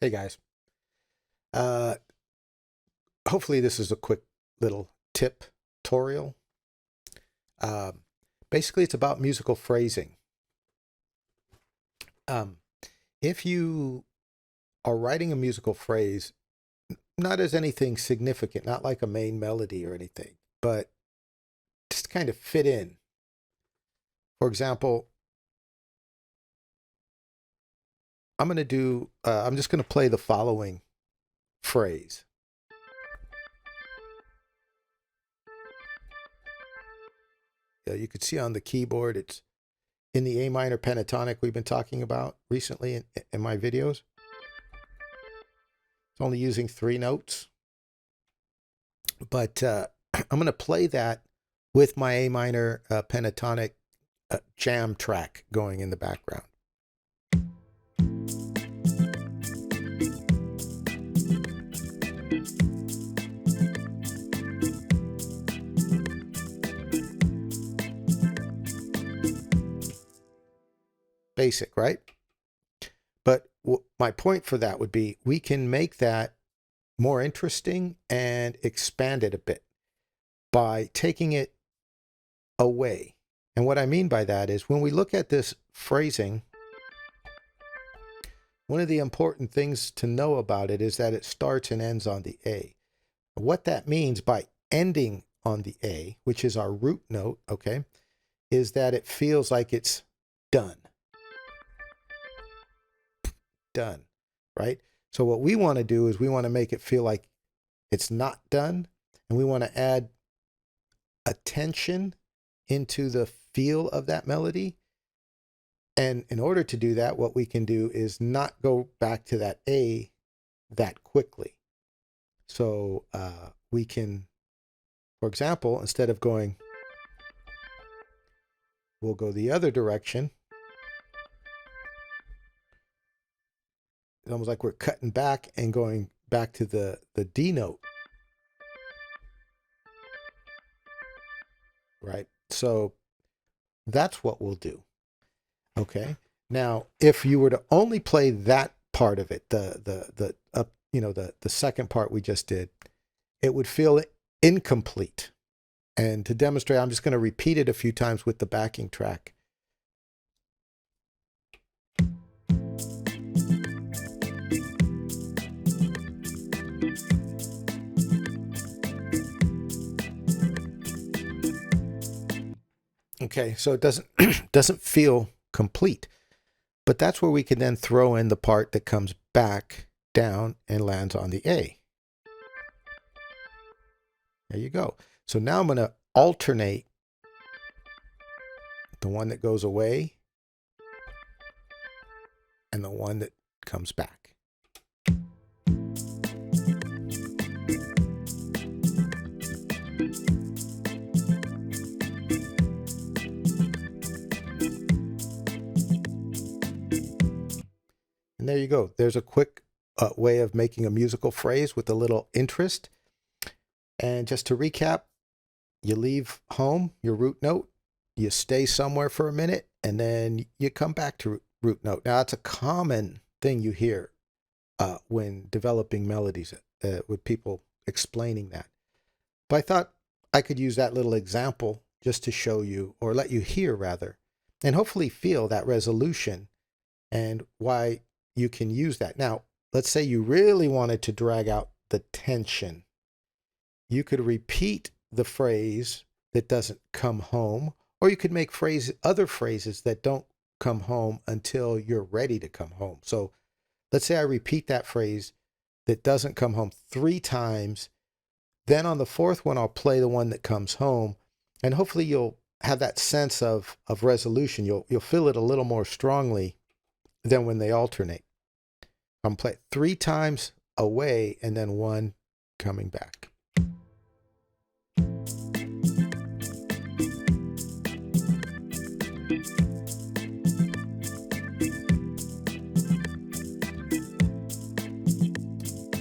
Hey guys. Uh, Hopefully this is a quick little tip tutorial. Um, Basically, it's about musical phrasing. Um, if you are writing a musical phrase, not as anything significant, not like a main melody or anything, but just kind of fit in. For example, I'm just going to play the following phrase. You could see on the keyboard, it's in the A minor pentatonic we've been talking about recently in my videos. It's only using 3 notes, but I'm going to play that with my A minor pentatonic jam track going in the background. Basic, right? But my point for that would be we can make that more interesting and expand it a bit by taking it away. And what I mean by that is when we look at this phrasing, one of the important things to know about it is that it starts and ends on the A. What that means by ending on the A, which is our root note, okay, is that it feels like it's done. Done, right? So what we want to do is we want to make it feel like it's not done, and we want to add a tension into the feel of that melody. And in order to do that, what we can do is not go back to that A that quickly. So we can, for example, instead of going, we'll go the other direction. It's almost like we're cutting back and going back to the D note. Right? So that's what we'll do. Okay. Now, if you were to only play that part of it, the second part we just did, it would feel incomplete. And to demonstrate, I'm just going to repeat it a few times with the backing track. Okay, so it doesn't feel complete. But that's where we can then throw in the part that comes back down and lands on the A. There you go. So now I'm going to alternate the one that goes away and the one that comes back. And there you go. There's a quick way of making a musical phrase with a little interest. And just to recap, you leave home, your root note, you stay somewhere for a minute, and then you come back to root note. Now, that's a common thing you hear when developing melodies with people explaining that. But I thought I could use that little example just to show you, or let you hear rather, and hopefully feel that resolution and why you can use that. Now, let's say you really wanted to drag out the tension. You could repeat the phrase that doesn't come home, or you could make other phrases that don't come home until you're ready to come home. So let's say I repeat that phrase that doesn't come home 3 times. Then on the 4th one, I'll play the one that comes home, and hopefully you'll have that sense of resolution. You'll feel it a little more strongly than when they alternate. I'm playing 3 times away and then 1 coming back.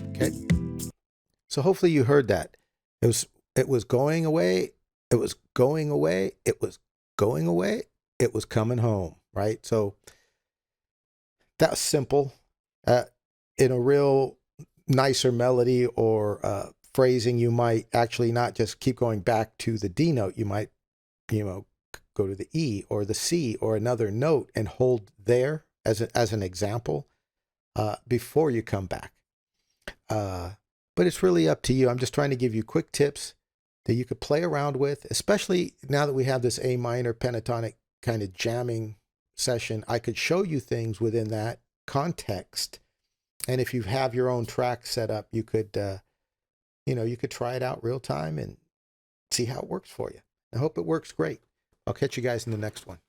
Okay. So hopefully you heard that. It was going away, it was going away, it was going away, it was coming home, right? So that's simple. in a real nicer melody or phrasing, you might actually not just keep going back to the D note. You might, go to the E or the C or another note and hold there as an example before you come back. But it's really up to you. I'm just trying to give you quick tips that you could play around with, especially now that we have this A minor pentatonic kind of jamming session. I could show you things within that context. And if you have your own track set up, you could, you could try it out real time and see how it works for you. I hope it works great. I'll catch you guys in the next one.